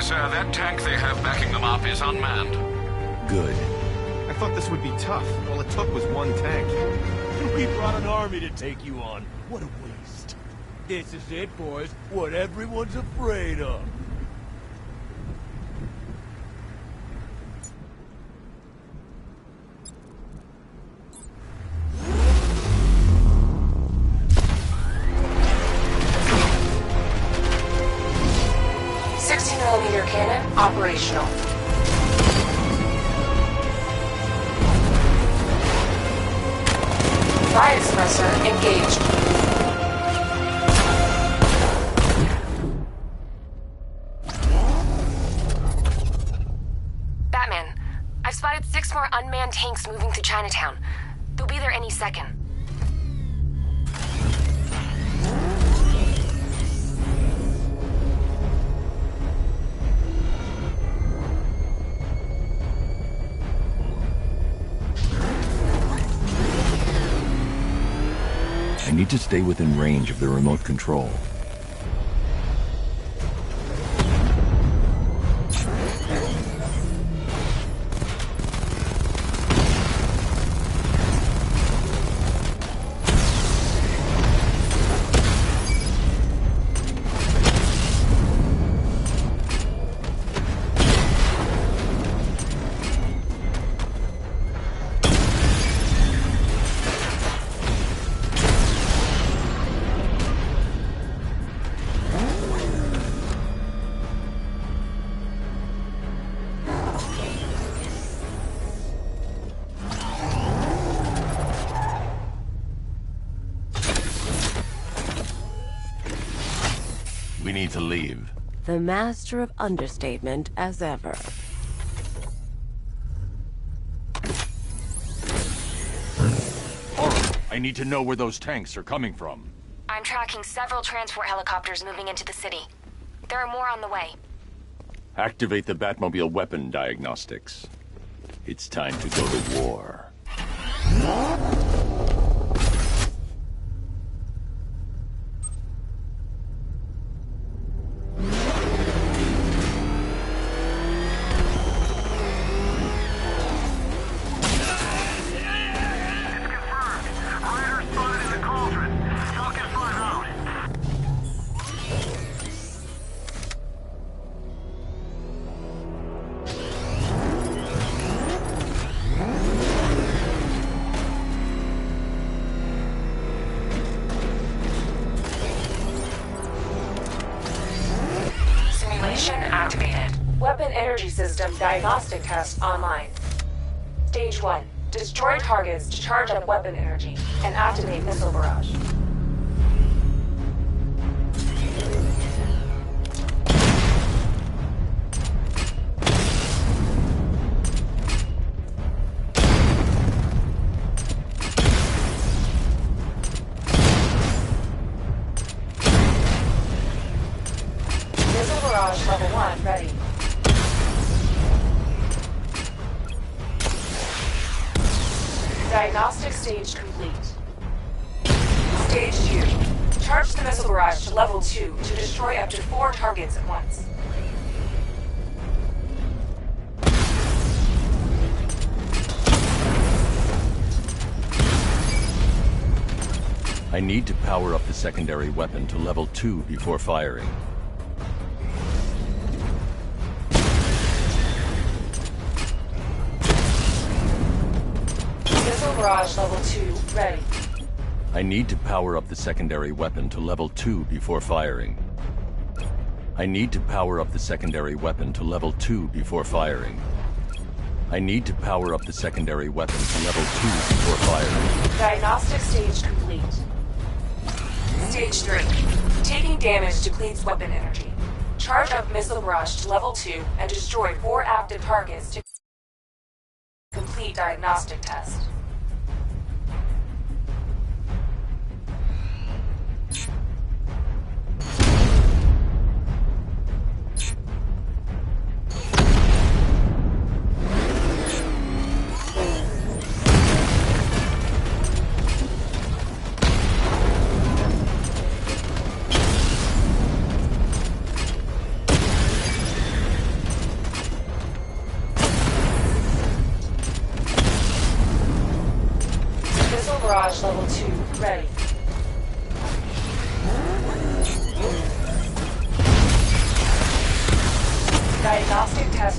Sir, that tank they have backing them up is unmanned. Good. I thought this would be tough. All it took was one tank. We brought an army to take you on. What a waste. This is it, boys. What everyone's afraid of. Cannon operational. Fire suppressor engaged. Batman, I've spotted 6 more unmanned tanks moving through Chinatown. They'll be there any second. I need to stay within range of the remote control. We need to leave. The master of understatement as ever. I need to know where those tanks are coming from. I'm tracking several transport helicopters moving into the city. There are more on the way. Activate the Batmobile weapon diagnostics. It's time to go to war. Activated. Weapon energy system diagnostic test online. Stage 1. Destroy targets to charge up weapon energy and activate missile barrage. Level 1 ready. Diagnostic stage complete. Stage 2. Charge the missile barrage to level 2 to destroy up to 4 targets at once. I need to power up the secondary weapon to level 2 before firing. Barrage level 2 ready. I need to power up the secondary weapon to level 2 before firing. I need to power up the secondary weapon to level 2 before firing. I need to power up the secondary weapon to level 2 before firing. Diagnostic stage complete. Stage 3. Taking damage depletes weapon energy. Charge up missile barrage to level 2 and destroy 4 active targets to complete diagnostic test.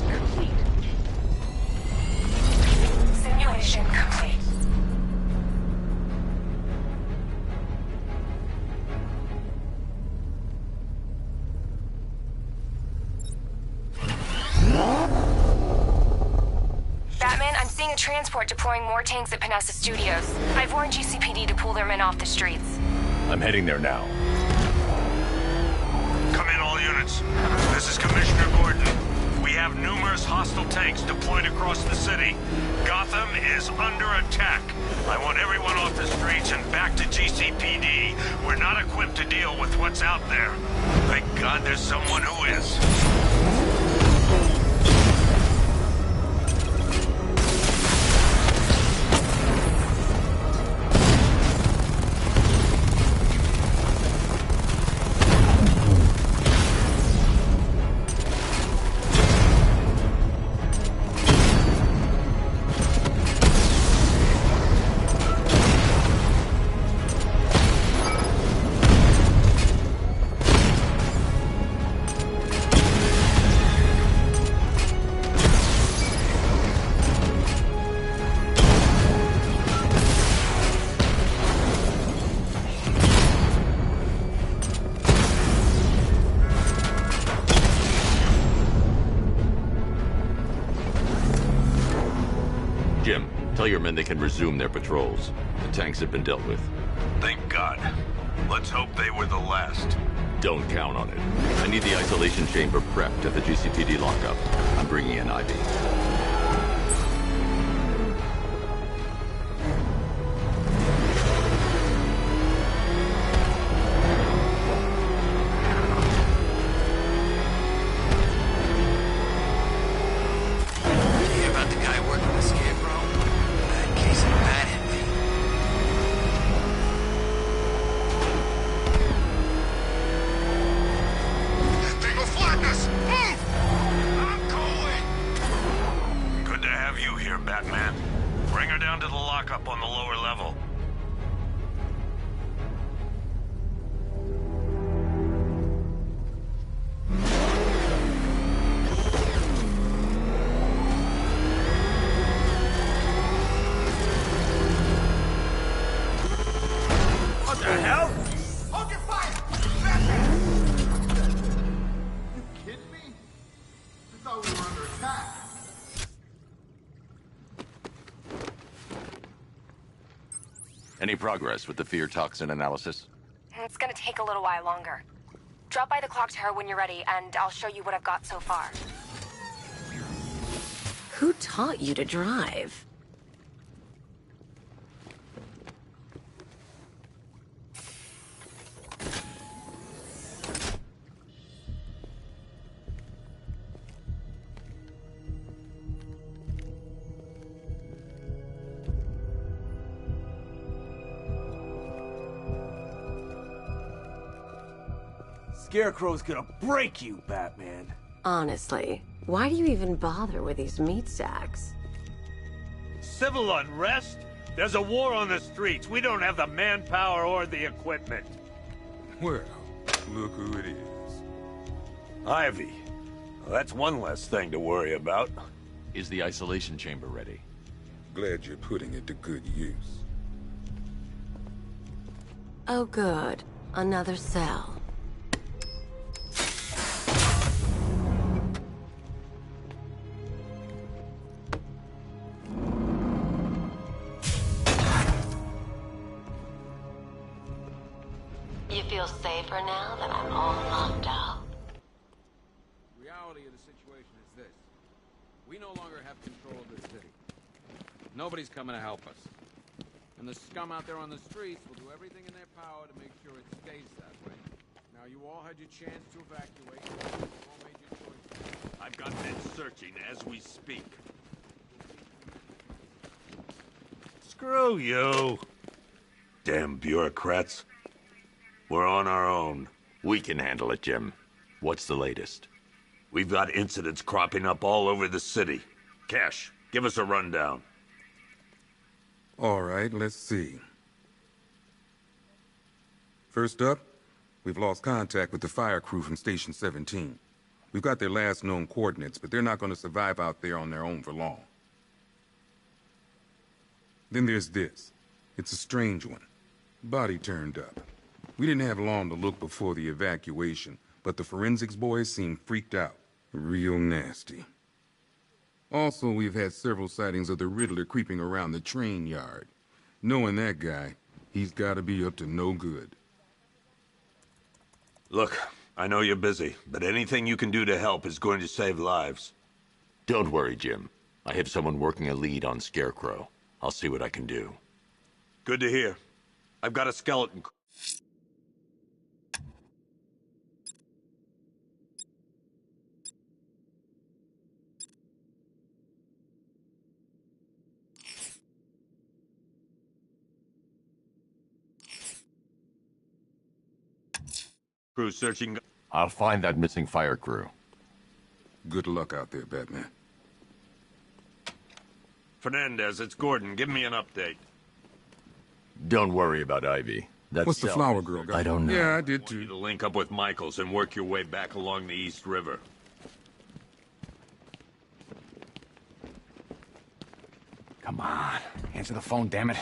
complete. Simulation complete. Batman, I'm seeing a transport deploying more tanks at Panessa Studios. I've warned GCPD to pull their men off the streets. I'm heading there now. Come in, all units. This is Commissioner Gordon. We have numerous hostile tanks deployed across the city. Gotham is under attack. I want everyone off the streets and back to GCPD. We're not equipped to deal with what's out there. Thank God there's someone who is. Jim, tell your men they can resume their patrols. The tanks have been dealt with. Thank God. Let's hope they were the last. Don't count on it. I need the isolation chamber prepped at the GCPD lockup. I'm bringing in Ivy. Hear about the guy working the Scarecrow? That case of bad envy. They will flatten us! Move! I'm going! Good to have you here, Batman. Bring her down to the lockup on the lower level. What the hell? Hold your fire! Batman! You kidding me? I thought we were under attack. Any progress with the fear toxin analysis? It's gonna take a little while longer. Drop by the clock tower when you're ready, and I'll show you what I've got so far. Who taught you to drive? Scarecrow's gonna break you, Batman. Honestly, why do you even bother with these meat sacks? Civil unrest? There's a war on the streets. We don't have the manpower or the equipment. Well, look who it is. Ivy. Well, that's one less thing to worry about. Is the isolation chamber ready? Glad you're putting it to good use. Oh good, another cell. You feel safer now that I'm all locked out? The reality of the situation is this. We no longer have control of this city. Nobody's coming to help us. And the scum out there on the streets will do everything in their power to make sure it stays that way. Now, you all had your chance to evacuate. You all made your choices. I've got men searching as we speak. Screw you. Damn bureaucrats. We're on our own. We can handle it, Jim. What's the latest? We've got incidents cropping up all over the city. Cash, give us a rundown. All right, let's see. First up, we've lost contact with the fire crew from Station 17. We've got their last known coordinates, but they're not going to survive out there on their own for long. Then there's this. It's a strange one. Body turned up. We didn't have long to look before the evacuation, but the forensics boys seemed freaked out. Real nasty. Also, we've had several sightings of the Riddler creeping around the train yard. Knowing that guy, he's gotta be up to no good. Look, I know you're busy, but anything you can do to help is going to save lives. Don't worry, Jim. I have someone working a lead on Scarecrow. I'll see what I can do. Good to hear. I've got a skeleton. Crew searching. I'll find that missing fire crew. Good luck out there, Batman. Fernandez, it's Gordon. Give me an update. Don't worry about Ivy. What's the flower girl got? I don't know. Yeah, I did I want too. you to link up with Michaels and work your way back along the East River. Come on. Answer the phone, damn it.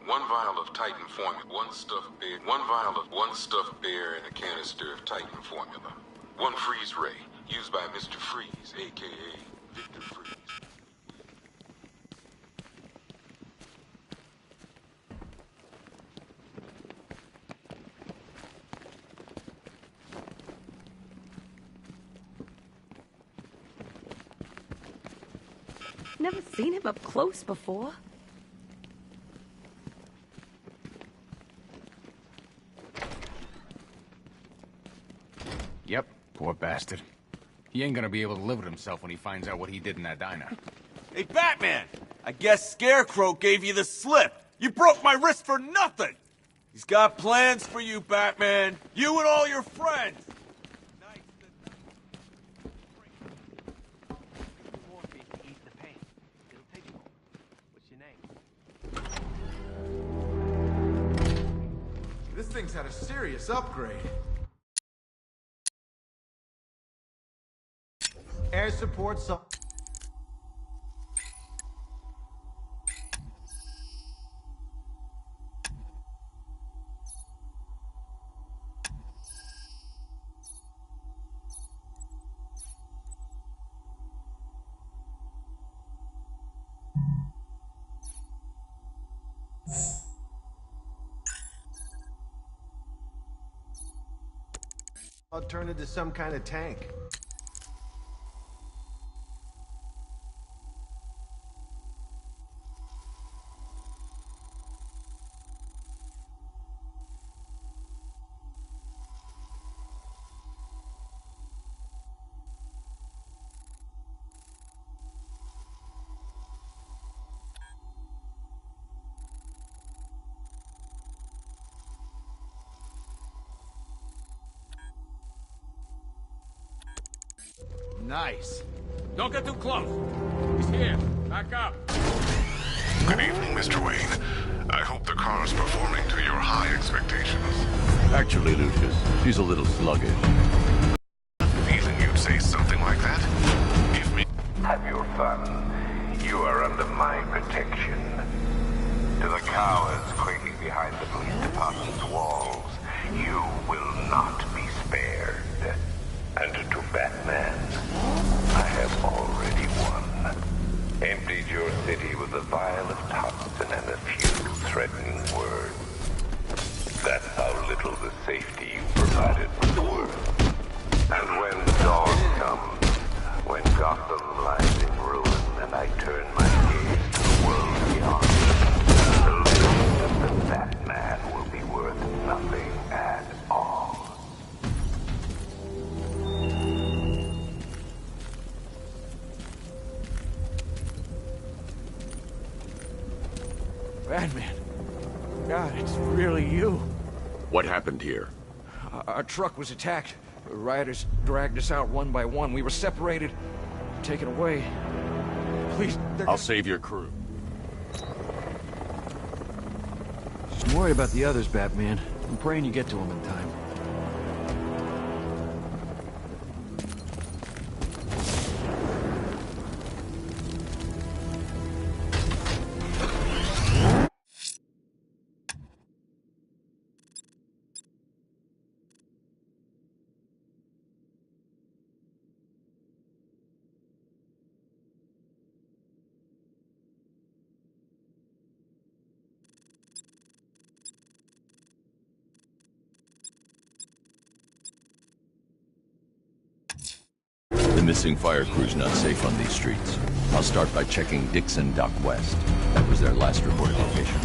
One vial of Titan formula, one stuffed bear, and a canister of Titan formula. One freeze ray, used by Mr. Freeze, a.k.a. Victor Freeze. Never seen him up close before. Yep, poor bastard. He ain't gonna be able to live with himself when he finds out what he did in that diner. Hey, Batman! I guess Scarecrow gave you the slip. You broke my wrist for nothing! He's got plans for you, Batman. You and all your friends. This thing's had a serious upgrade. Air support, I'll turn into some kind of tank. Nice. Don't get too close. He's here. Back up. Good evening, Mr. Wayne. I hope the car's performing to your high expectations. Actually, Lucius, she's a little sluggish. Feeling you'd say something like that? Give me... Have your fun. You are under my protection. To the cowards quaking behind the police department's walls, you will not be spared. And to Batman, I have already won. Emptied your city with a vial of toxin and a few threatening words. That's how little the safety you provided was worth. And when dawn comes, when Gotham lies in ruin and I turn my gaze to the world beyond, the legend of the Batman will be worth nothing at all. Batman. God, it's really you. What happened here? Our truck was attacked. Rioters dragged us out one by one. We were separated, taken away. Please, I'll save your crew. I'm worried about the others, Batman. I'm praying you get to them in time. The missing fire crew's not safe on these streets. I'll start by checking Dixon Dock West. That was their last reported location.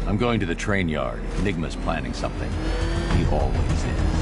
I'm going to the train yard. Enigma's planning something. He always is.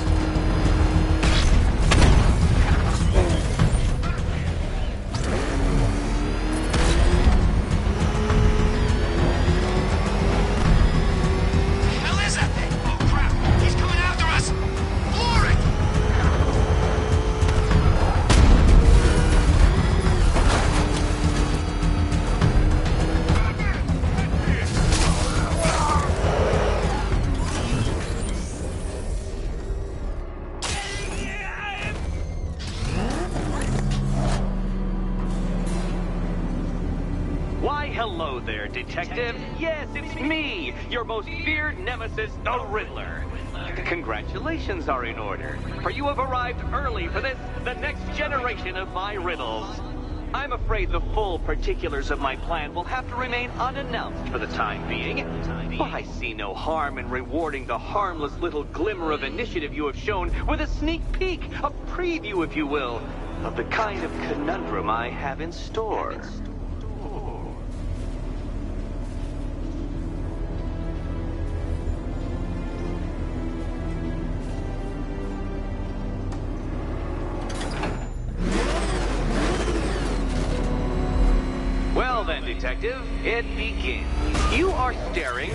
Hello there, Detective. Yes, it's me, your most feared nemesis, the Riddler. Congratulations are in order, for you have arrived early for this, the next generation of my riddles. I'm afraid the full particulars of my plan will have to remain unannounced for the time being, but I see no harm in rewarding the harmless little glimmer of initiative you have shown with a sneak peek, a preview, if you will, of the kind of conundrum I have in store. Detective, it begins. You are staring,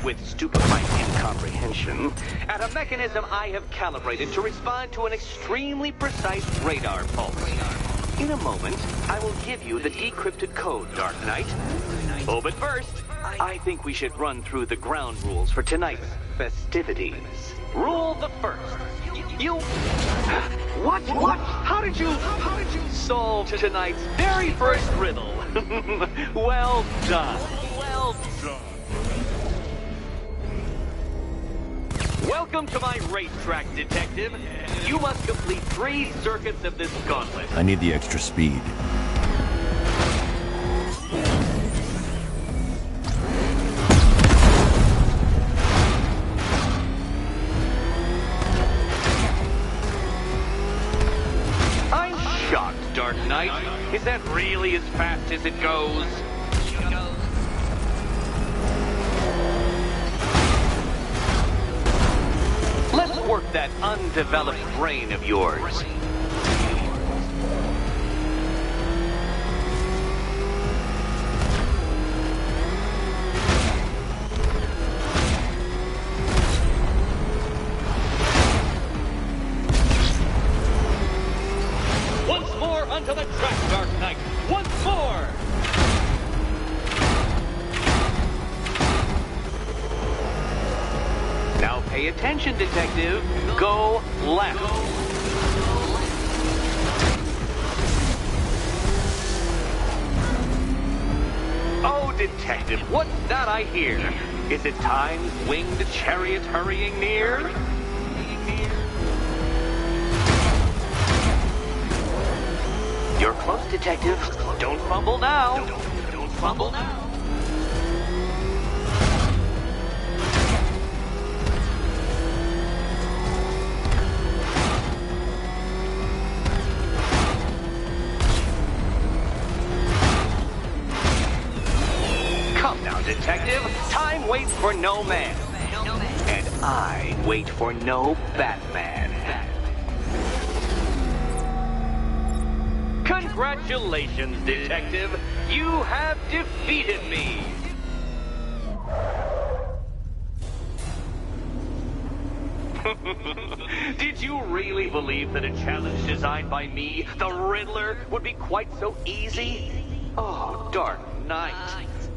with stupefying incomprehension, at a mechanism I have calibrated to respond to an extremely precise radar pulse. In a moment, I will give you the decrypted code, Dark Knight. Oh, but first, I think we should run through the ground rules for tonight's festivities. Rule the first. You... What? How did you solve tonight's very first riddle? Well done. Well done. Welcome to my racetrack, Detective. You must complete 3 circuits of this gauntlet. I need the extra speed. Dark Knight. Is that really as fast as it goes? Let's work that undeveloped brain of yours. Onto the track, Dark Knight. Once more! Now pay attention, Detective. Go left. Oh, Detective, what's that I hear? Is it time's winged chariot hurrying near? You're close, Detective. Don't fumble now. Don't fumble now. Come now, Detective. Time waits for no man. And I wait for no Batman. Congratulations, Detective. You have defeated me. Did you really believe that a challenge designed by me, the Riddler, would be quite so easy? Oh, Dark Knight.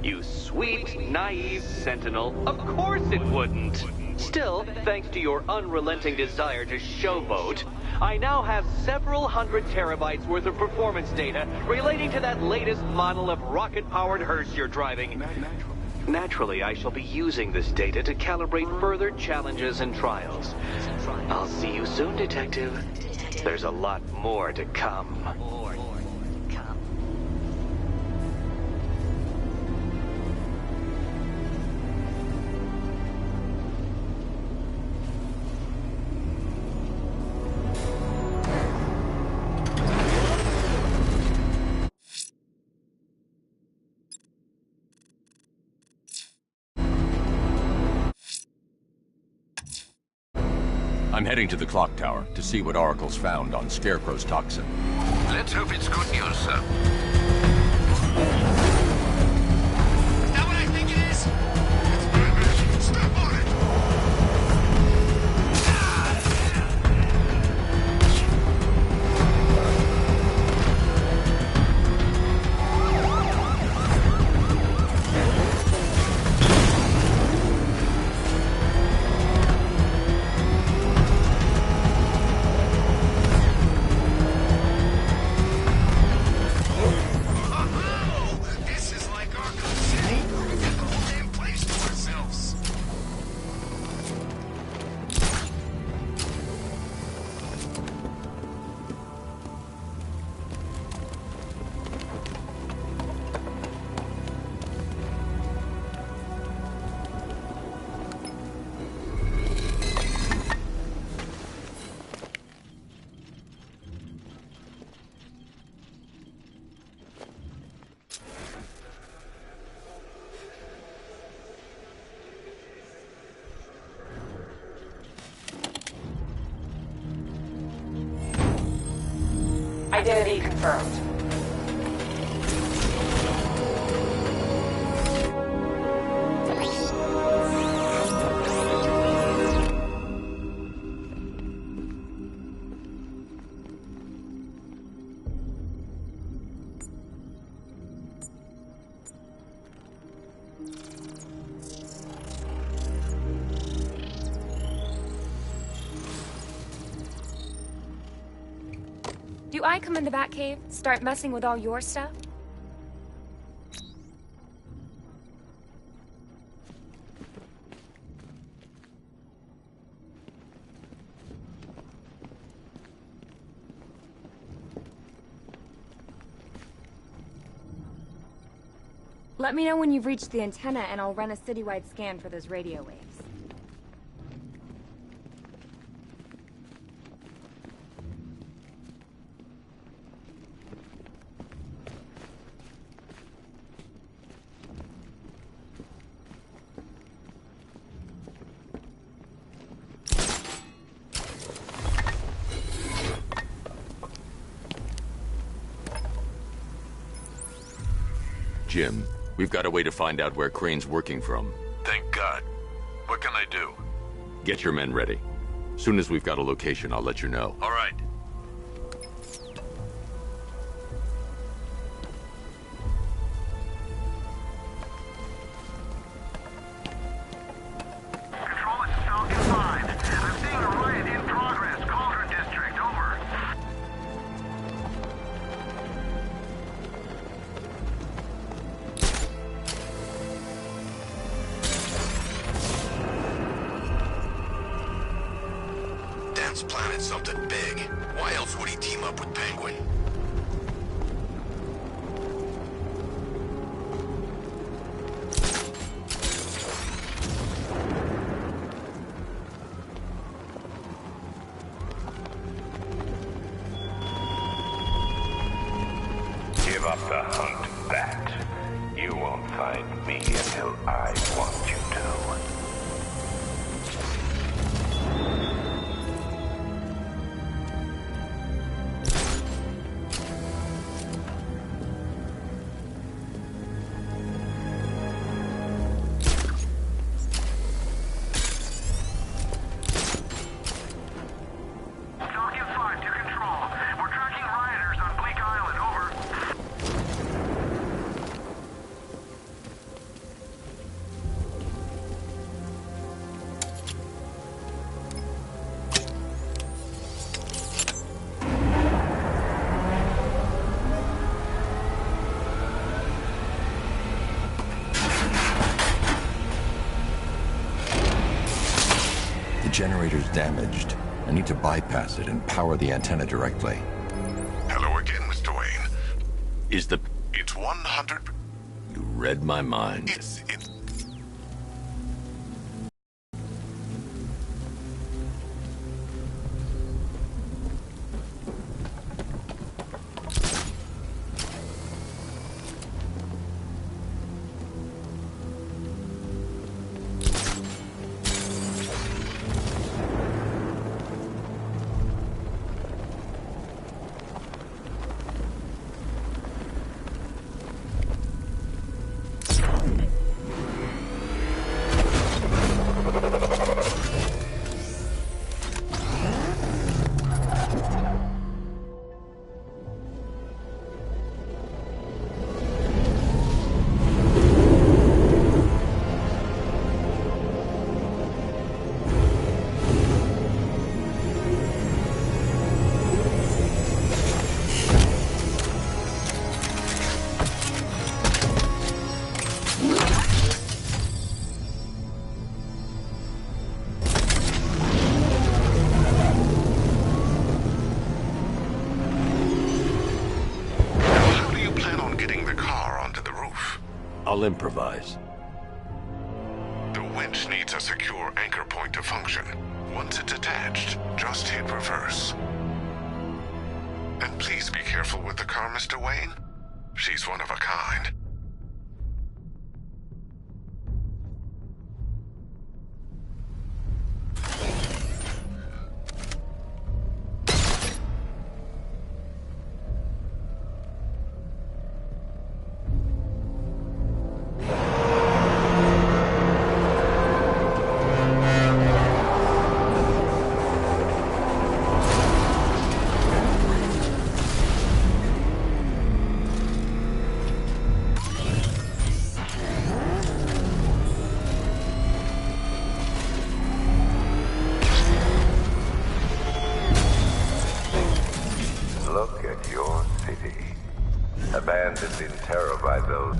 You sweet, naive sentinel. Of course it wouldn't. Still, thanks to your unrelenting desire to showboat, I now have several hundred terabytes worth of performance data relating to that latest model of rocket-powered hearse you're driving. Naturally, I shall be using this data to calibrate further challenges and trials. I'll see you soon, Detective. There's a lot more to come. I'm heading to the clock tower to see what Oracle's found on Scarecrow's toxin. Let's hope it's good news, sir. Is that what I think it is? Step on it! Identity confirmed. Do I come in the Batcave, start messing with all your stuff? Let me know when you've reached the antenna and I'll run a citywide scan for those radio waves. Jim, we've got a way to find out where Crane's working from. Thank God. What can I do? Get your men ready. Soon as we've got a location, I'll let you know. All right. Control, it's Falcon 5. I'm seeing a riot in progress. Cauldron District, over. Dan's planted something big. Why else would he team up with Penguin? Give up the hunt, Bat. You won't find me until I want you to. generator's damaged. I need to bypass it and power the antenna directly. Hello again, Mr. Wayne. Is the... It's 100... You read my mind. It's... I'll improvise. The winch needs a secure anchor point to function. Once it's attached, just hit reverse. And please be careful with the car, Mr. Wayne. She's one of a kind. Look at your city. Abandoned in terror by those...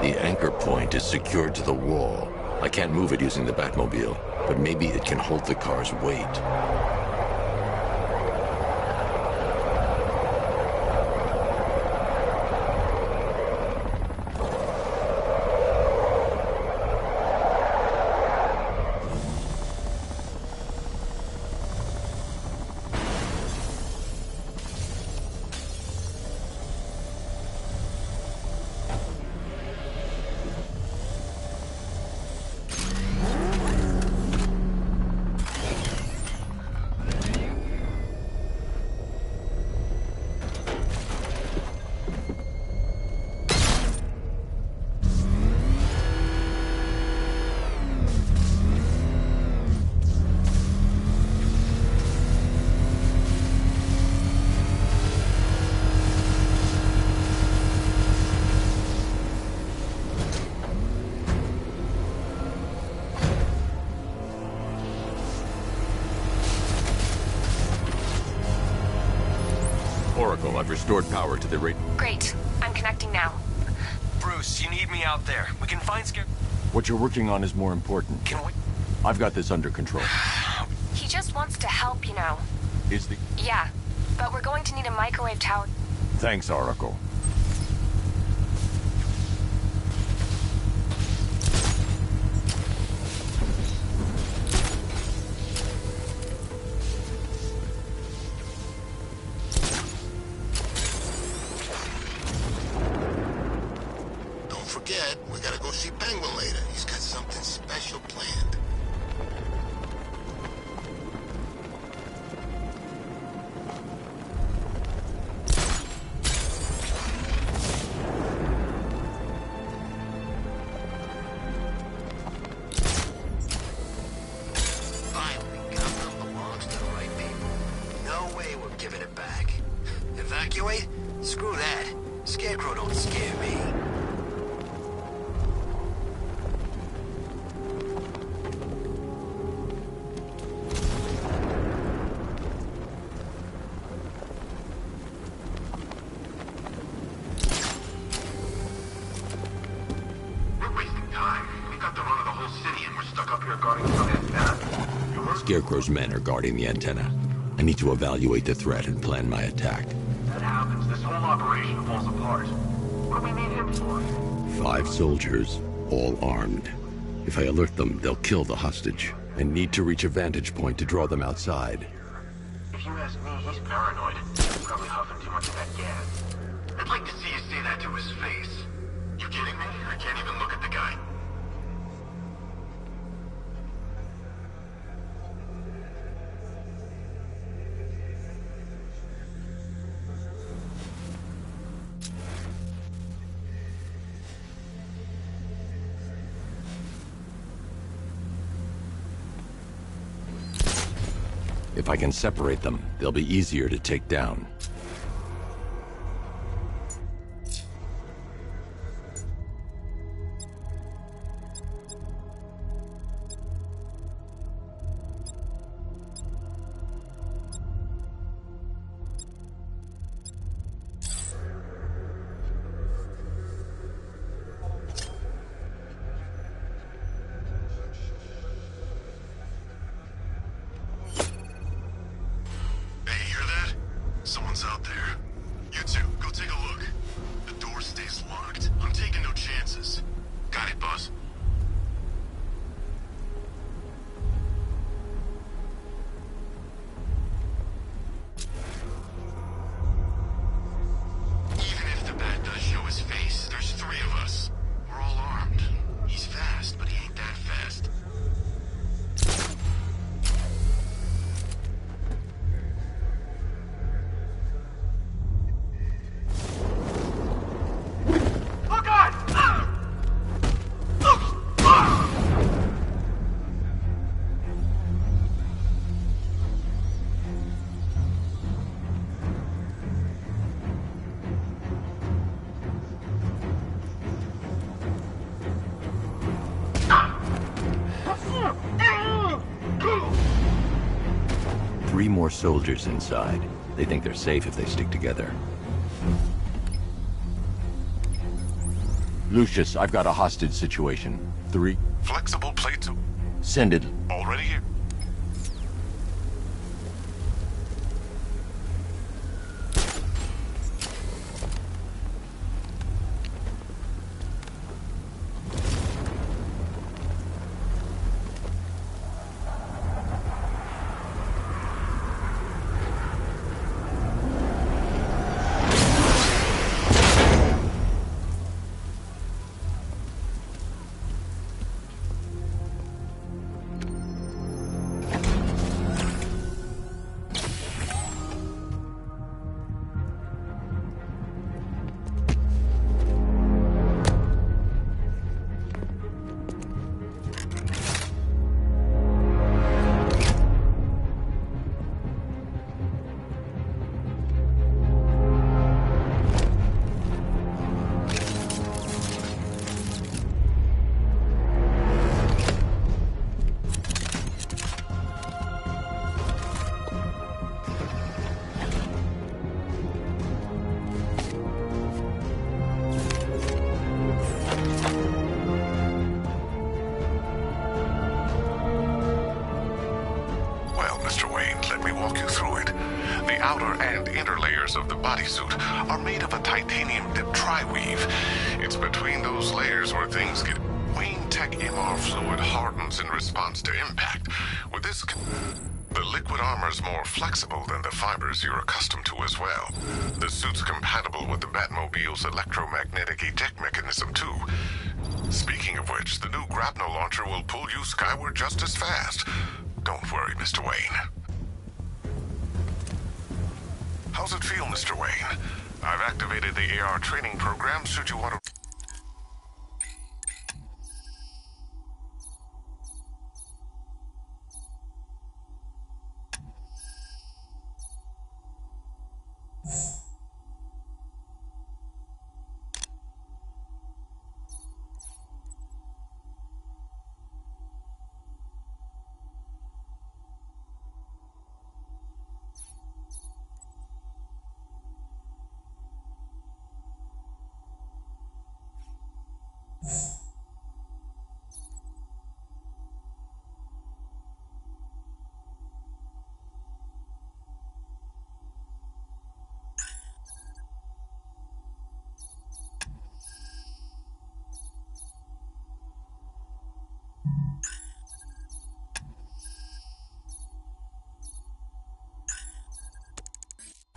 The anchor point is secured to the wall. I can't move it using the Batmobile, but maybe it can hold the car's weight. Oracle, I've restored power to the Great. I'm connecting now. Bruce, you need me out there. We can find Scare... What you're working on is more important. Can we... I've got this under control. He just wants to help, you know. Is the... Yeah, but we're going to need a microwave tower. Thanks, Oracle. Evacuate? Screw that. Scarecrow don't scare me. Scarecrow's men are guarding the antenna. I need to evaluate the threat and plan my attack. That happens, this whole operation falls apart. What do we need him for? 5 soldiers, all armed. If I alert them, they'll kill the hostage. I need to reach a vantage point to draw them outside. If you ask me, he's paranoid. He's probably huffing too much of that gas. I'd like to see you say that to his face. You kidding me? I can't even look at the guy. If I can separate them, they'll be easier to take down. Someone's out there. You two, go take a look. The door stays locked. I'm taking no chances. Got it, boss. Even if the bat does show his face, there's 3 of us. We're all armed. He's fast, but he ain't that fast. Three more soldiers inside. They think they're safe if they stick together. Lucius, I've got a hostage situation. 3. Flexible plates. Send it. Already here. Of the bodysuit are made of a titanium-dipped tri-weave. It's between those layers where things get... Wayne Tech MR fluid hardens in response to impact. With this... The liquid armor's more flexible than the fibers you're accustomed to as well. The suit's compatible with the Batmobile's electromagnetic eject mechanism too. Speaking of which, the new grapnel launcher will pull you skyward just as fast. Don't worry, Mr. Wayne. How's it feel, Mr. Wayne? I've activated the AR training program should you want to...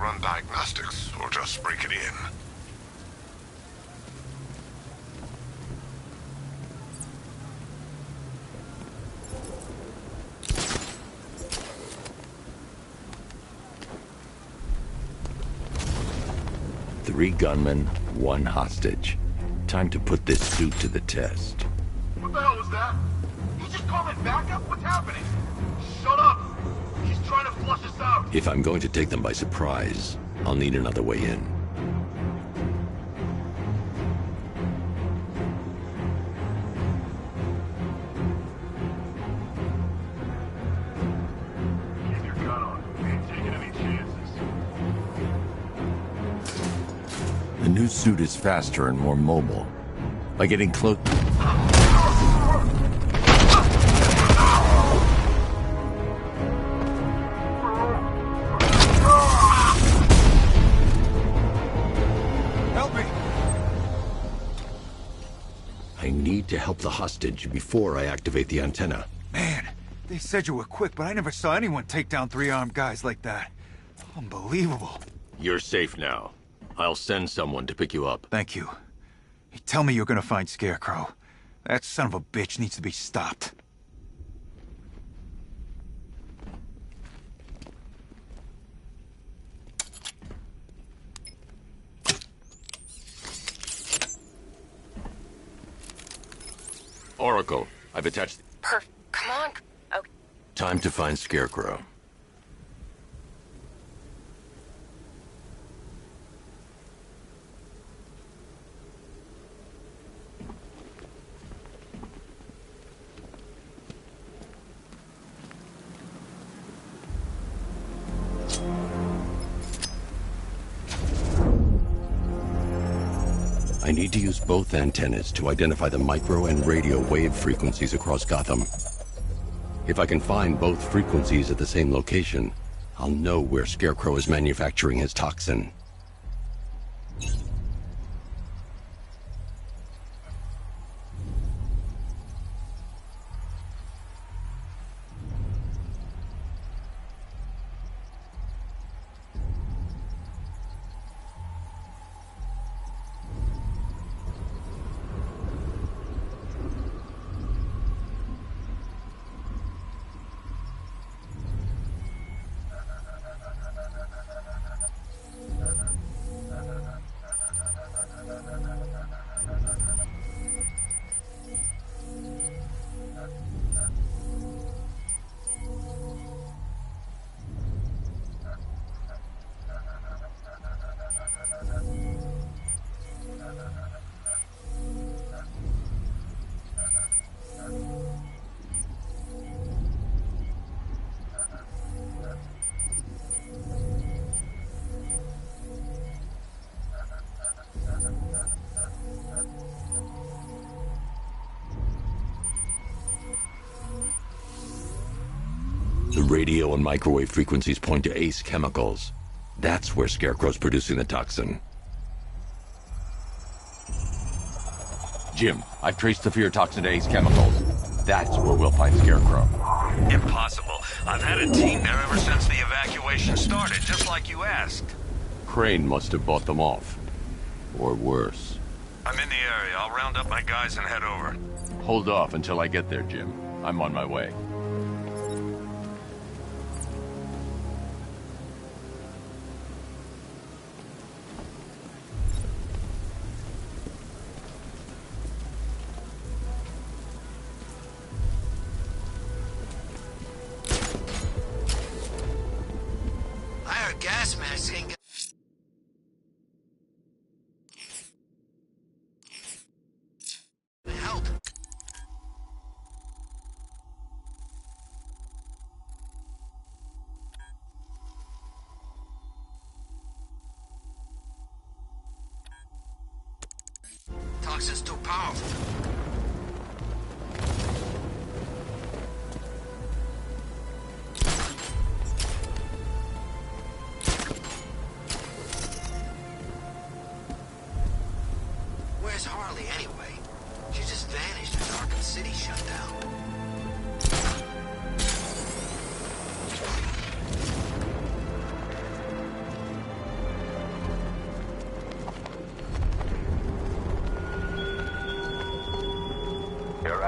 run diagnostics or just break it in. Three gunmen, one hostage. Time to put this suit to the test. What the hell was that? You just called it backup? What's happening? Shut up! He's trying to flush us out! If I'm going to take them by surprise, I'll need another way in. Keep your gun on. We ain't taking any chances. The new suit is faster and more mobile. By getting close... Help me! I need to help the hostage before I activate the antenna. Man, they said you were quick, but I never saw anyone take down three armed guys like that. Unbelievable. You're safe now. I'll send someone to pick you up. Thank you. Hey, tell me you're gonna find Scarecrow. That son of a bitch needs to be stopped. Oracle, I've attached... Come on. Okay. Time to find Scarecrow. I need to use both antennas to identify the micro and radio wave frequencies across Gotham. If I can find both frequencies at the same location, I'll know where Scarecrow is manufacturing his toxin. The radio and microwave frequencies point to Ace Chemicals. That's where Scarecrow's producing the toxin. Jim, I've traced the fear toxin to Ace Chemicals. That's where we'll find Scarecrow. Impossible. I've had a team there ever since the evacuation started, just like you asked. Crane must have bought them off. Or worse. I'm in the area. I'll round up my guys and head over. Hold off until I get there, Jim. I'm on my way. Gas mask ain't got... help. Toxin's too powerful. Where's Harley anyway? She just vanished as Arkham City shut down.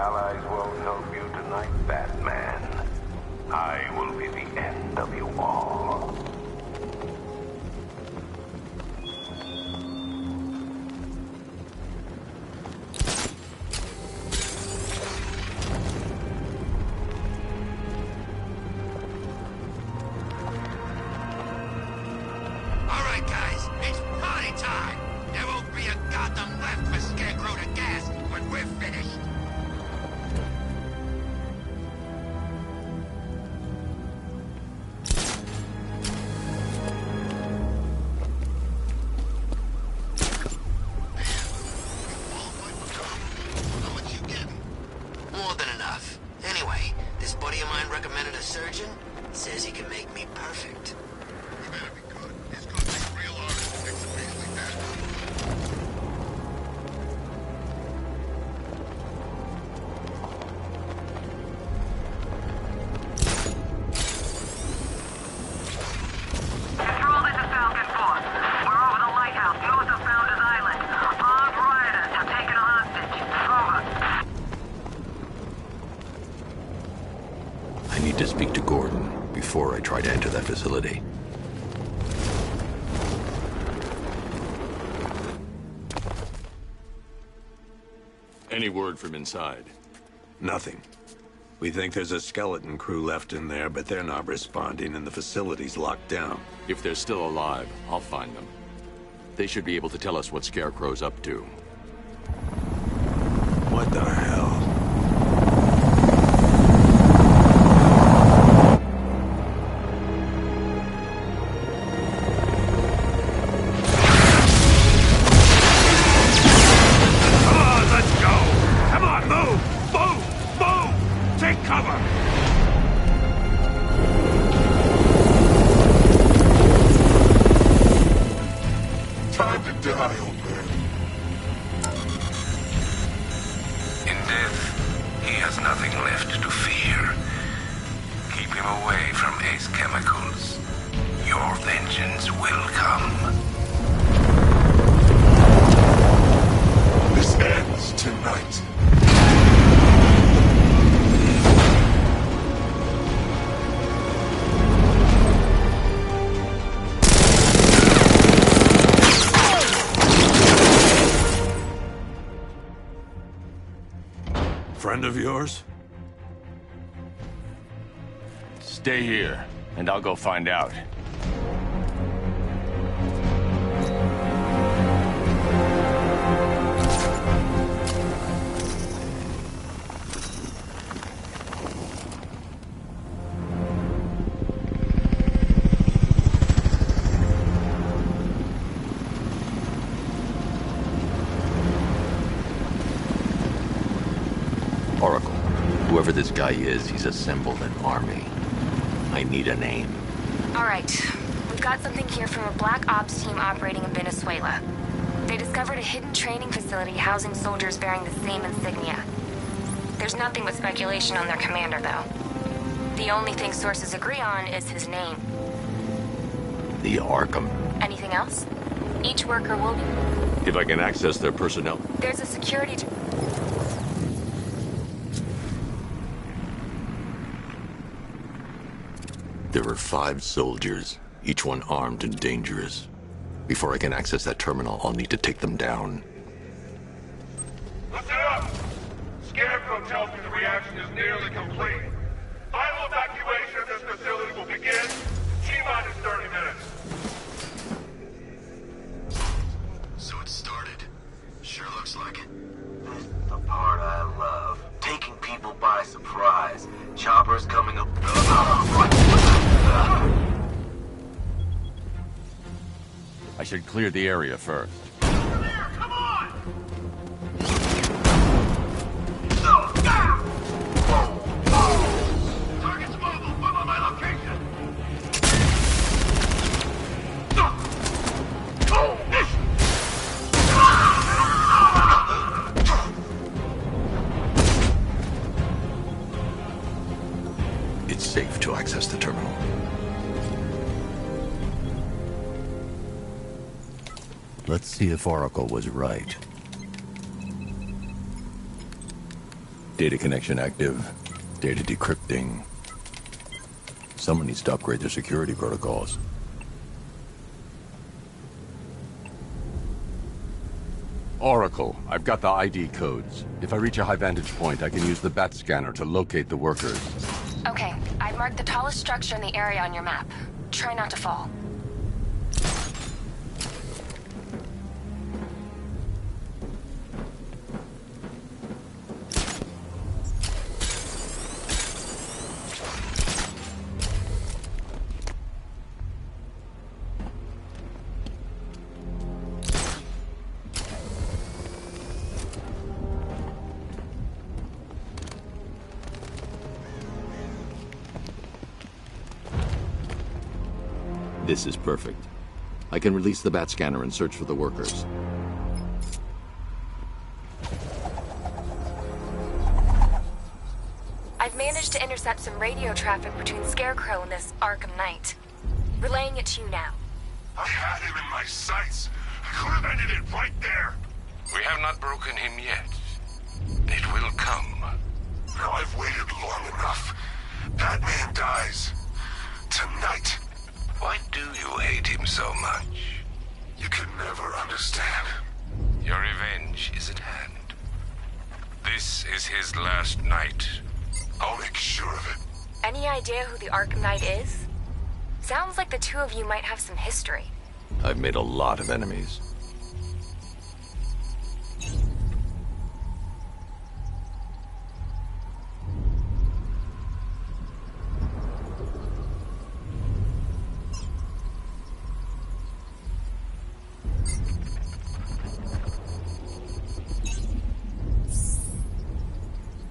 allies won't help you tonight, Batman. I will be the end of you all. Alright, guys, it's party time! There won't be a Gotham left for Scarecrow to gas when we're finished! How much you getting? More than enough. Anyway, this buddy of mine recommended a surgeon. Says he can make me perfect. You better be good. He's gonna take a real artist to fix a face like that. Control, this is Falcon 4. We're over the lighthouse, north of Founders Island. Armed rioters have taken a hostage. Over. I need to speak to Gordon before I try to enter that facility. Any word from inside? Nothing. We think there's a skeleton crew left in there, but they're not responding and the facility's locked down. If they're still alive, I'll find them. They should be able to tell us what Scarecrow's up to. What the hell? Come on, let's go! Come on, move! Move! Move! Take cover! Time to die, old man. In death, he has nothing left to fear. Keep him away from Ace Chemicals. Your vengeance will come. This ends tonight. Friend of yours? Stay here, and I'll go find out. Oracle, whoever this guy is, he's assembled an army. I need a name. All right. We've got something here from a Black Ops team operating in Venezuela. They discovered a hidden training facility housing soldiers bearing the same insignia. There's nothing but speculation on their commander, though. The only thing sources agree on is his name. The Arkham. Anything else? Each worker will be... If I can access their personnel... There's a security... There are 5 soldiers, each one armed and dangerous. Before I can access that terminal, I'll need to take them down. Listen up! Scarecrow tells me the reaction is nearly complete. Final evacuation of this facility will begin T-minus 30 minutes. So it started. Sure looks like it. This is the part I love. Taking people by surprise. Choppers coming up... I should clear the area first. Come on! Target's mobile. Follow my location. It's safe to access the terminal. Let's see if Oracle was right. Data connection active. Data decrypting. Someone needs to upgrade their security protocols. Oracle, I've got the ID codes. If I reach a high vantage point, I can use the bat scanner to locate the workers. Okay, I've marked the tallest structure in the area on your map. Try not to fall. This is perfect. I can release the bat scanner and search for the workers. I've managed to intercept some radio traffic between Scarecrow and this Arkham Knight. Relaying it to you now. I had him in my sights. I could have ended it right there. We have not broken him yet. It will come. Now I've waited long enough. Batman dies. Tonight. Why do you hate him so much? You can never understand. Your revenge is at hand. This is his last night. I'll make sure of it. Any idea who the Arkham Knight is? Sounds like the two of you might have some history. I've made a lot of enemies.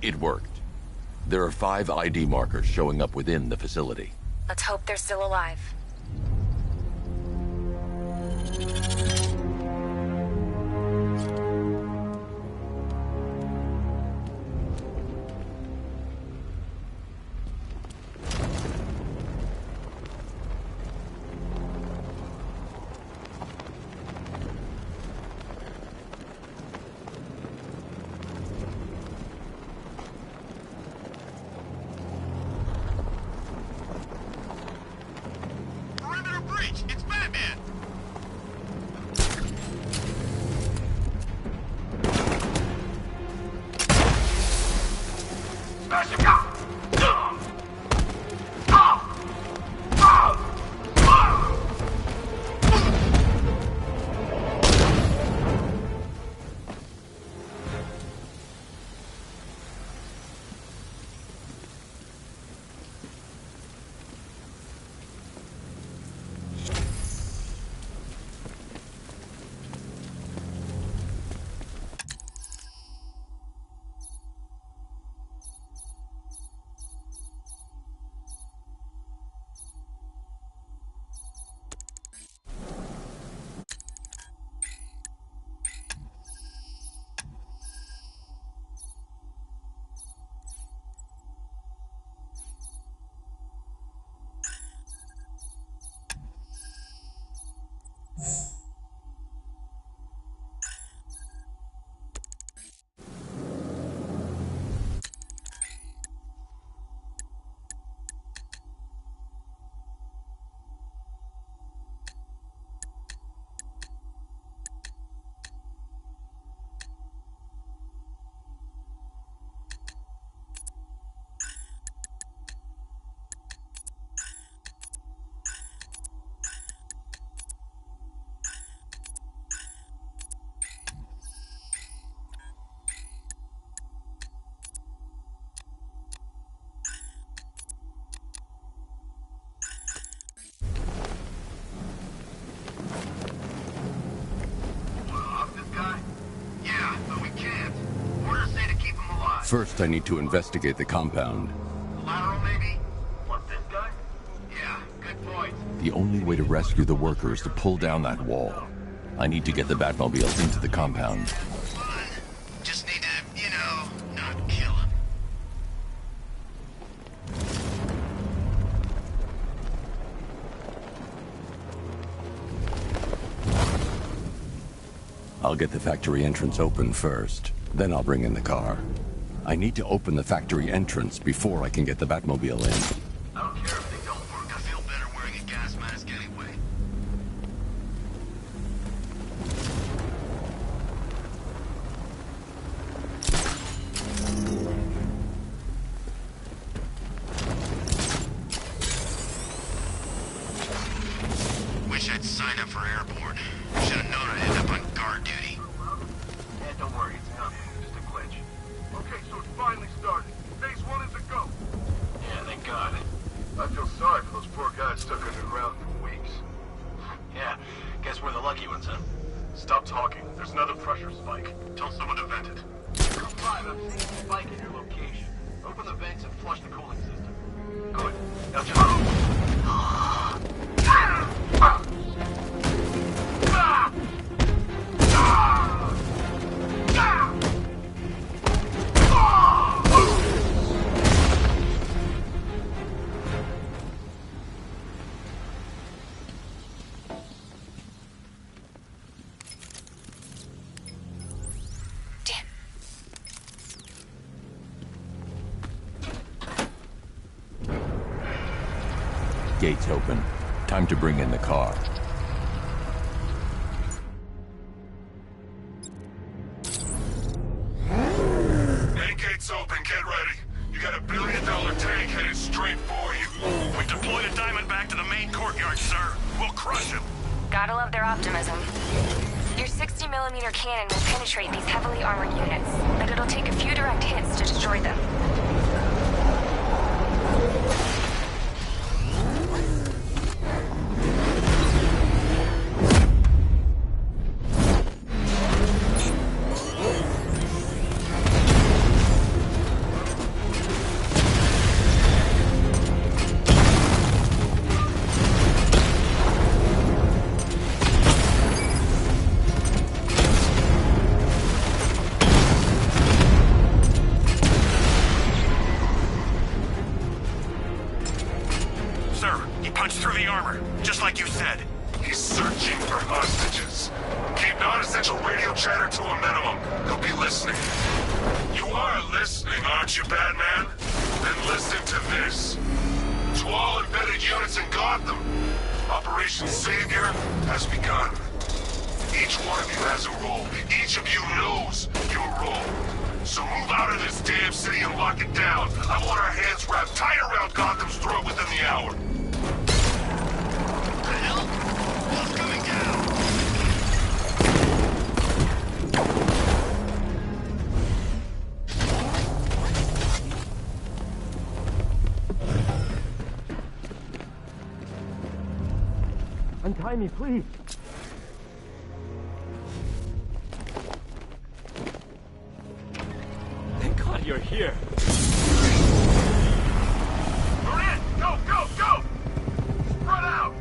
It worked. There are 5 ID markers showing up within the facility. Let's hope they're still alive. It's Batman! Smash him down! First, I need to investigate the compound. Lateral, maybe? What, this guy? Yeah, good point. The only way to rescue the workers is to pull down that wall. I need to get the Batmobile into the compound. Just need to, you know, not kill him. I'll get the factory entrance open first. Then I'll bring in the car. I need to open the factory entrance before I can get the Batmobile in. I don't care if they don't work. I feel better wearing a gas mask anyway. Wish I'd signed up for airborne. Should have known I'd end up on guard duty. Yeah, don't worry, it's nothing. Just a glitch. Okay, so it's finally started. Phase 1 is a go. Yeah, thank God. I feel sorry for those poor guys stuck underground for weeks. Yeah, guess we're the lucky ones, huh? Stop talking. There's another pressure spike. Tell someone to vent it. Group 5, I'm seeing a spike in your location. Open the vents and flush the cooling system. Good. Now just... Gates open. Time to bring in the car. Main gates open, get ready. You got $1 billion tank headed straight for you. We deployed a Diamondback to the main courtyard, sir. We'll crush him. Gotta love their optimism. Your 60mm cannon will penetrate these heavily armored units, but it'll take a few direct hits to destroy them. Untie me, please. Thank God you're here. We're in! Go, go, go! Spread out!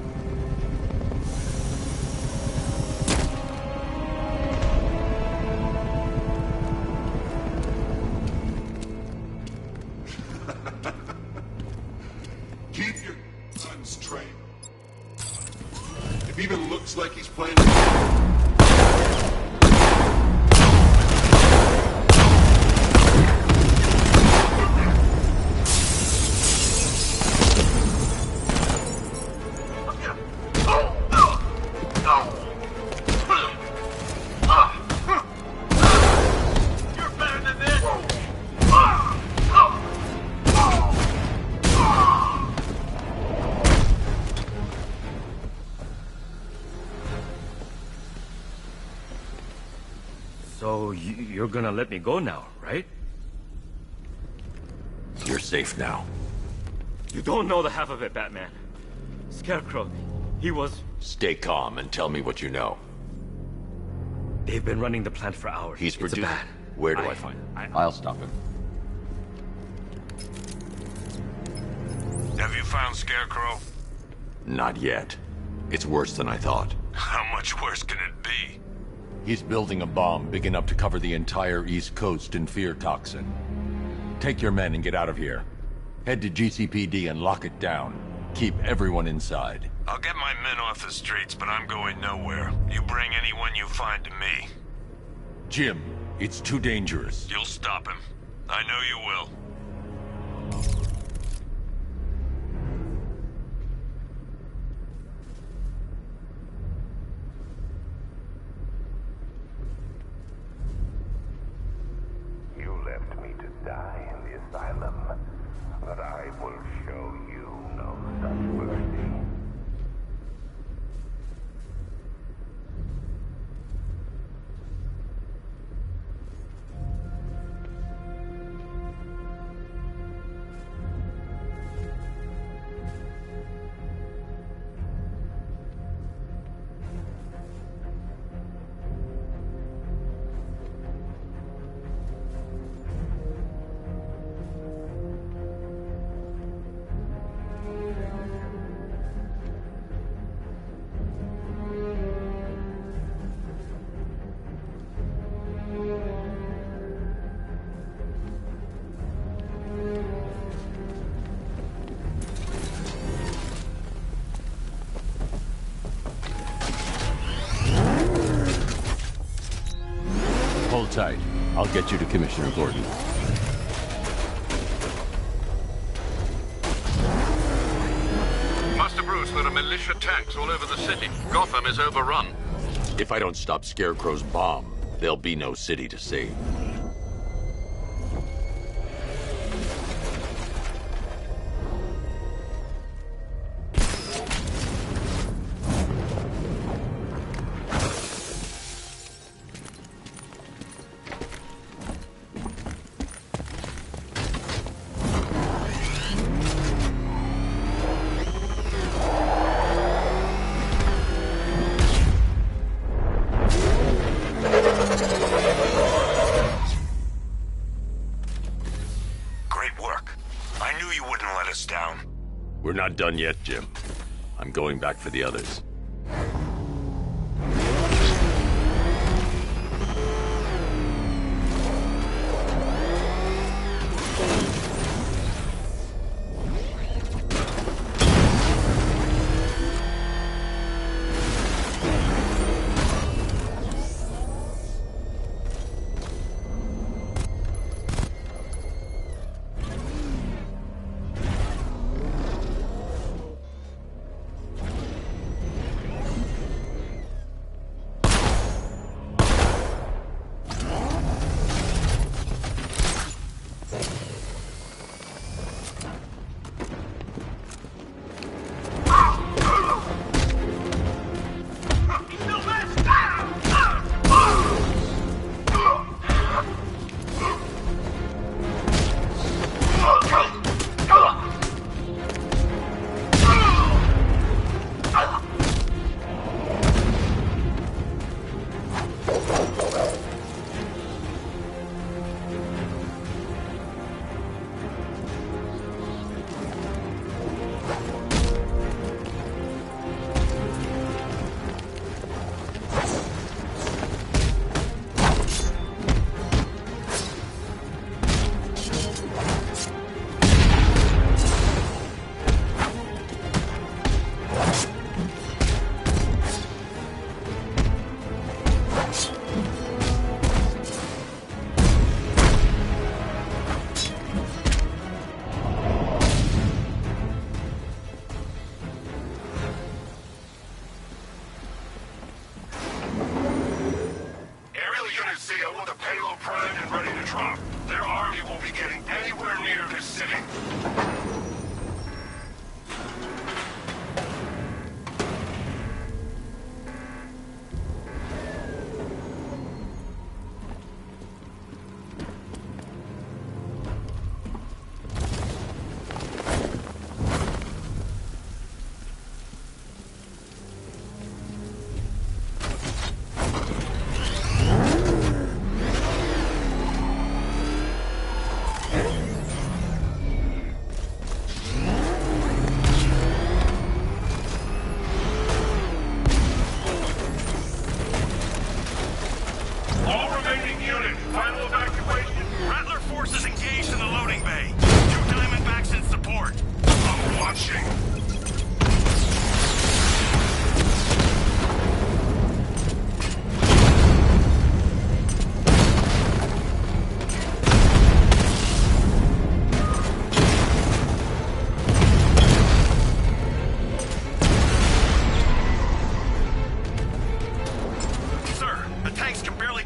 Keep your guns straight. It even looks like he's playing... So you're gonna let me go now, right? You're safe now. You don't know the half of it, Batman. Scarecrow, he was... Stay calm and tell me what you know. They've been running the plant for hours. He's producing... Where do I find him? I'll stop him. Have you found Scarecrow? Not yet. It's worse than I thought. How much worse can it be? He's building a bomb big enough to cover the entire East Coast in fear toxin. Take your men and get out of here. Head to GCPD and lock it down. Keep everyone inside. I'll get my men off the streets, but I'm going nowhere. You bring anyone you find to me. Jim, it's too dangerous. You'll stop him. I know you will. You left me to die in the asylum, but I will show you no such mercy. Hold tight. I'll get you to Commissioner Gordon. Master Bruce, there are militia tanks all over the city. Gotham is overrun. If I don't stop Scarecrow's bomb, there'll be no city to save. We're not done yet, Jim. I'm going back for the others.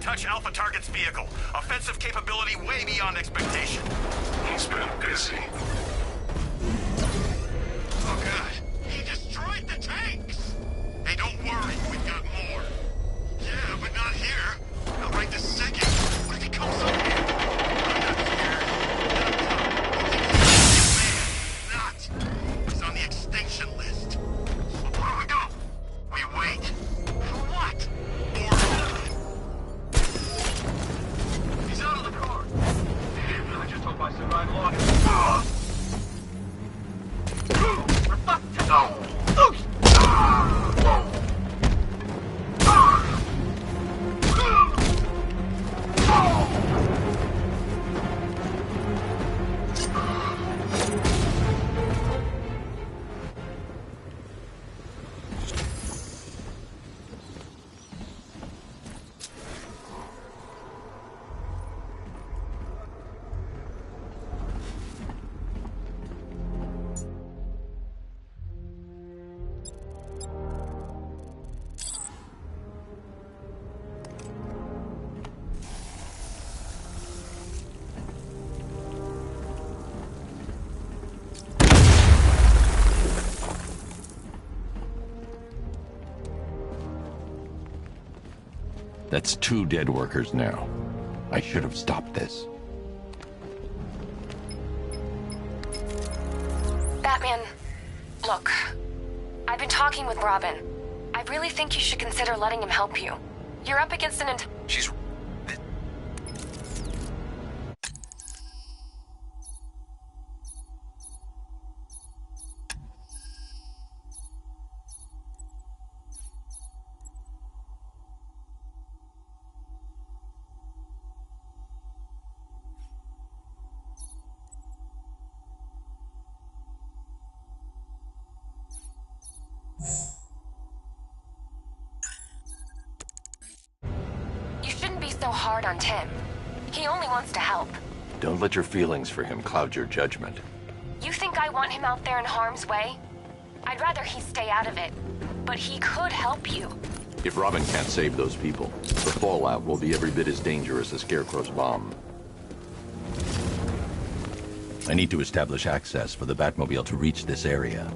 touch Alpha Target's vehicle. Offensive capability way beyond expectation. He's been busy. Oh god, he destroyed the tanks! Hey, don't worry, we've got more. Yeah, but not here. Not right this second. What if he comes up here? I'm not here. Not. He's on the extinction list. So what do? We wait? For what? He's out of the car. Damn, I just hope I survive long enough. That's 2 dead workers now. I should have stopped this. Batman, look. I've been talking with Robin. I really think you should consider letting him help you. You're up against an She's... You shouldn't be so hard on Tim. He only wants to help. Don't let your feelings for him cloud your judgment. You think I want him out there in harm's way? I'd rather he stay out of it. But he could help you. If Robin can't save those people, the fallout will be every bit as dangerous as Scarecrow's bomb. I need to establish access for the Batmobile to reach this area.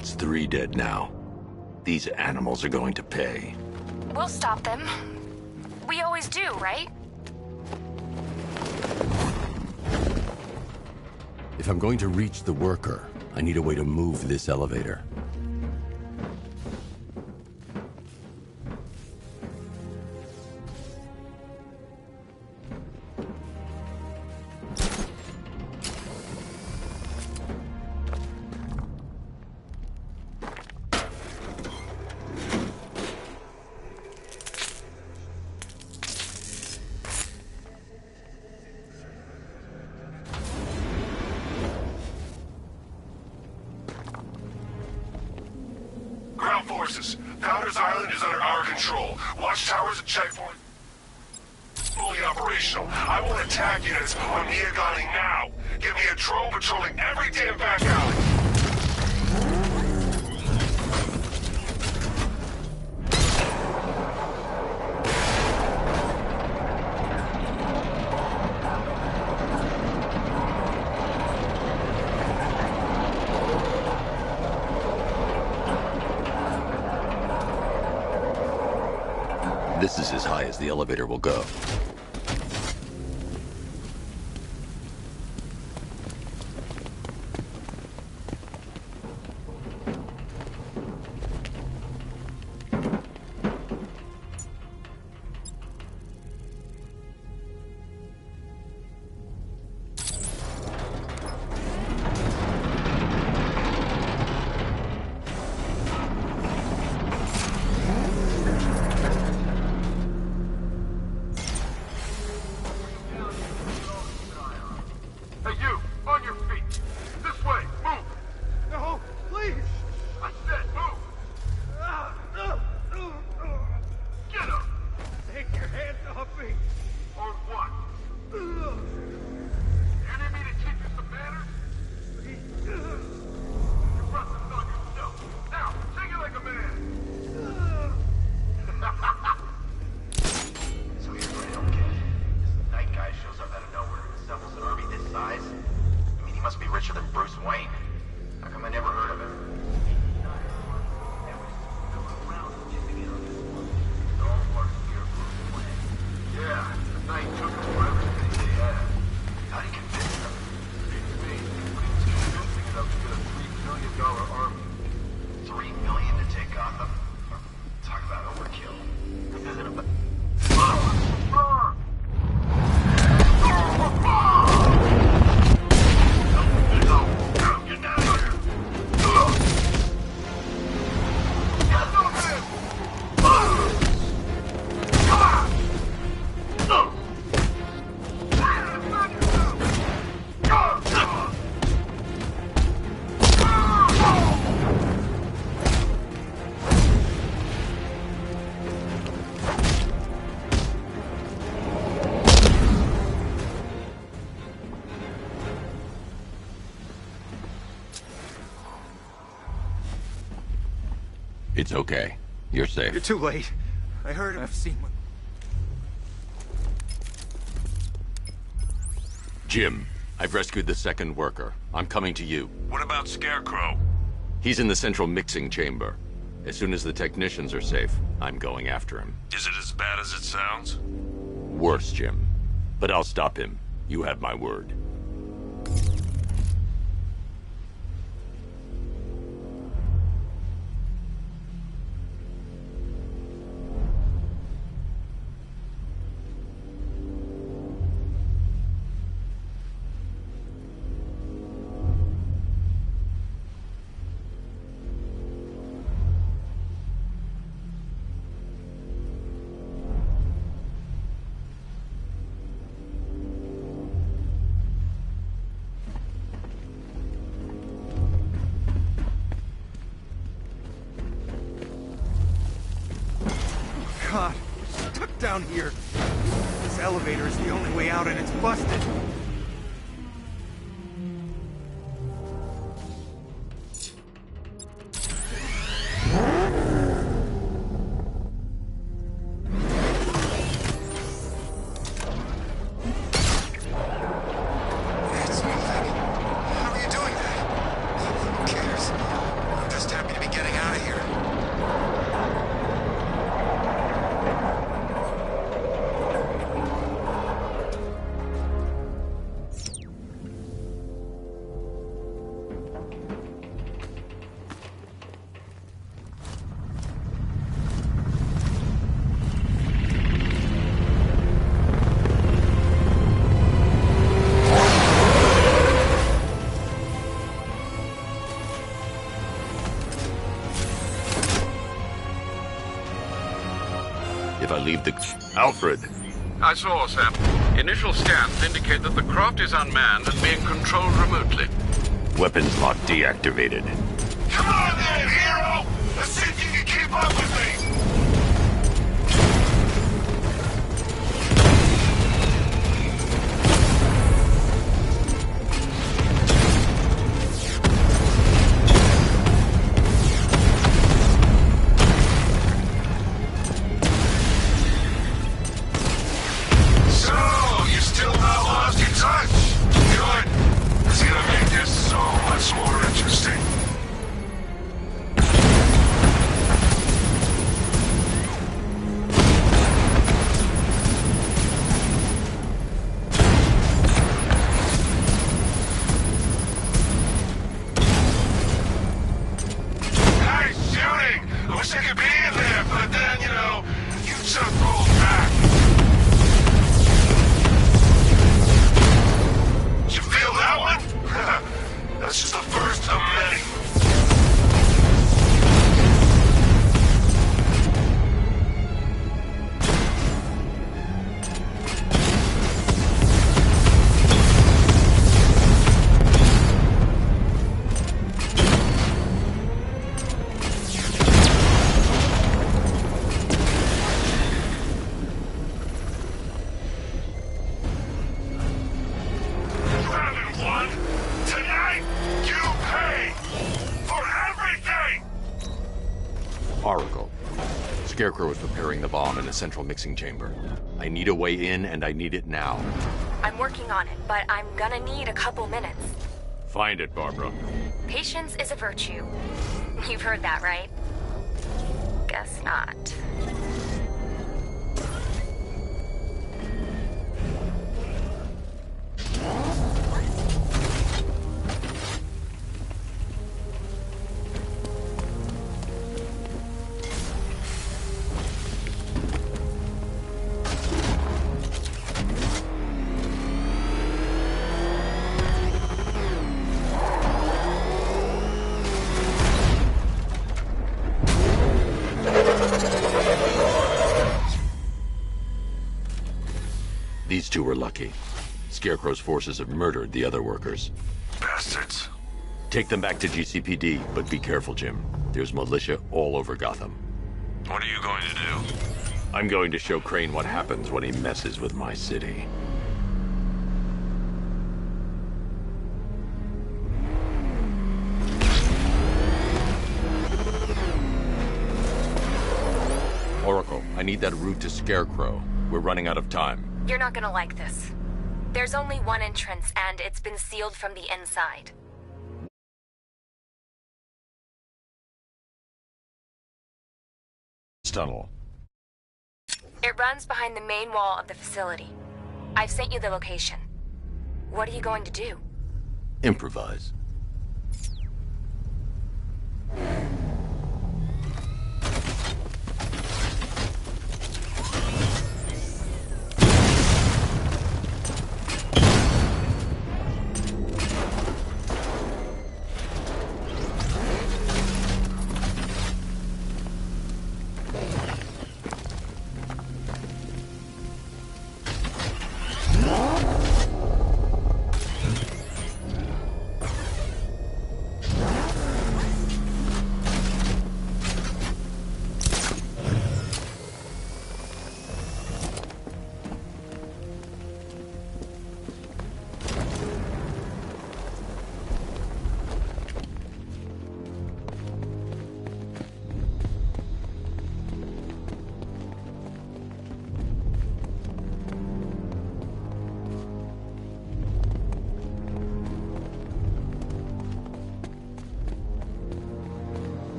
That's 3 dead now. These animals are going to pay. We'll stop them. We always do, right? If I'm going to reach the worker, I need a way to move this elevator. Powder's Island is under our control. Watchtowers and checkpoint fully operational. I want attack units on Niagani now. Give me a drone patrolling every damn back alley. This is as high as the elevator will go. It's okay. You're safe. You're too late. I heard him. I've seen what... Jim, I've rescued the second worker. I'm coming to you. What about Scarecrow? He's in the central mixing chamber. As soon as the technicians are safe, I'm going after him. Is it as bad as it sounds? Worse, Jim. But I'll stop him. You have my word. God, stuck down here. This elevator is the only way out and it's busted. It's my leg. How are you doing that? Who cares? I'm just If I leave the... Alfred! I saw, Sam. Initial scans indicate that the craft is unmanned and being controlled remotely. Weapons lock deactivated. Come on then, hero! Let's see if you can keep up with me! Scarecrow is preparing the bomb in the central mixing chamber. I need a way in, and I need it now. I'm working on it, but I'm gonna need a couple minutes. Find it, Barbara. Patience is a virtue. You've heard that, right? Guess not. These two were lucky. Scarecrow's forces have murdered the other workers. Bastards. Take them back to GCPD, but be careful, Jim. There's militia all over Gotham. What are you going to do? I'm going to show Crane what happens when he messes with my city. Oracle, I need that route to Scarecrow. We're running out of time. You're not gonna like this. There's only one entrance, and it's been sealed from the inside. Tunnel. It runs behind the main wall of the facility. I've sent you the location. What are you going to do? Improvise.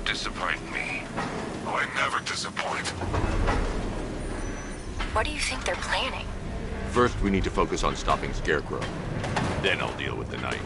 Disappoint me. never disappoint. What do you think they're planning? First, we need to focus on stopping Scarecrow. Then I'll deal with the Knight.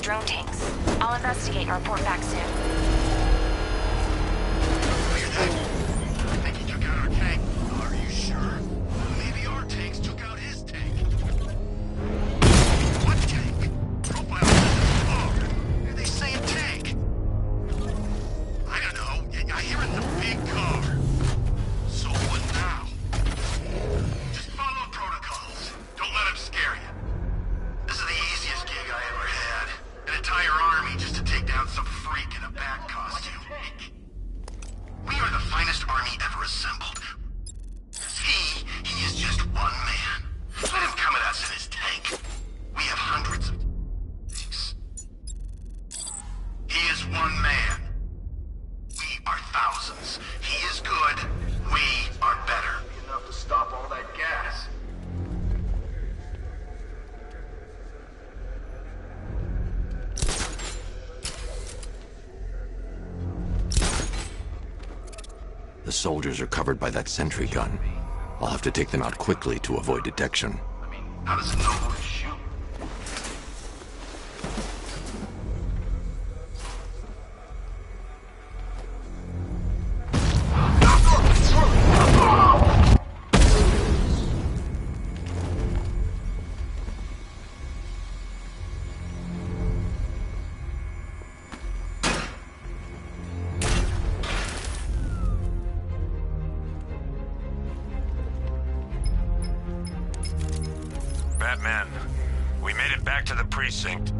Drone tanks. I'll investigate and report back soon. I think he took out our tank. Are you sure? Maybe our tanks took out his tank. What tank? Profile says car. They say a tank. I don't know. I hear it's a big car. So what now? Just follow protocols. Don't let him scare you. This is the easiest gig I ever had. An entire army just to take down some freak in a bat costume. We are the finest army ever assembled. He is just one man. Let him come at us in his tank. We have hundreds of tanks. He is one man. We are thousands. He is good. We are better. Enough to stop all that gas. The soldiers are covered by that sentry gun. I'll have to take them out quickly to avoid detection. How does it know who to shoot? Batman, we made it back to the precinct.